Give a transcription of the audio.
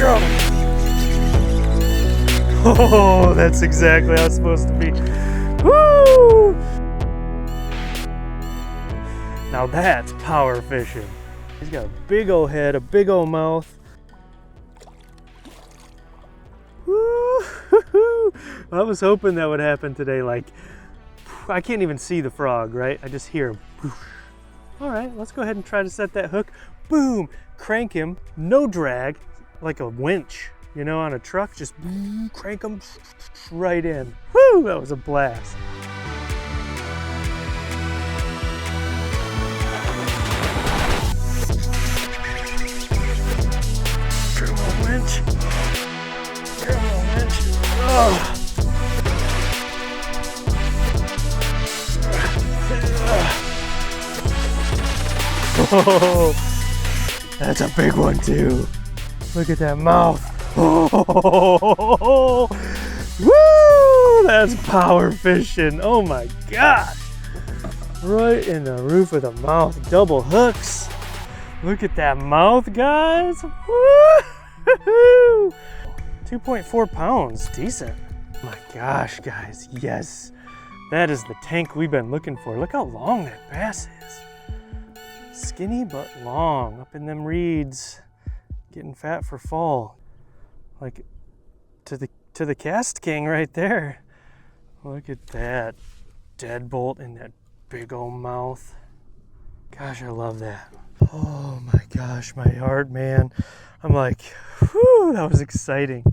Drum. Oh, that's exactly how it's supposed to be. Woo! Now that's power fishing. He's got a big old head, a big old mouth. Woo! I was hoping that would happen today. Like, I can't even see the frog, right? I just hear him. All right, let's go ahead and try to set that hook. Boom! Crank him, no drag, like a winch, you know, on a truck. Just crank him right in. Woo! That was a blast. Come on, winch. Come on, winch. Oh. Oh, that's a big one too. Look at that mouth. Oh, woo! That's power fishing. Oh my gosh. Right in the roof of the mouth. Double hooks. Look at that mouth, guys. Woo! 2.4 pounds. Decent. Oh my gosh, guys. Yes. That is the tank we've been looking for. Look how long that bass is. Skinny but long, up in them reeds, getting fat for fall. Like to the KastKing right there. Look at that deadbolt in that big old mouth. Gosh, I love that. Oh my gosh, my heart, man. I'm like, whew, that was exciting.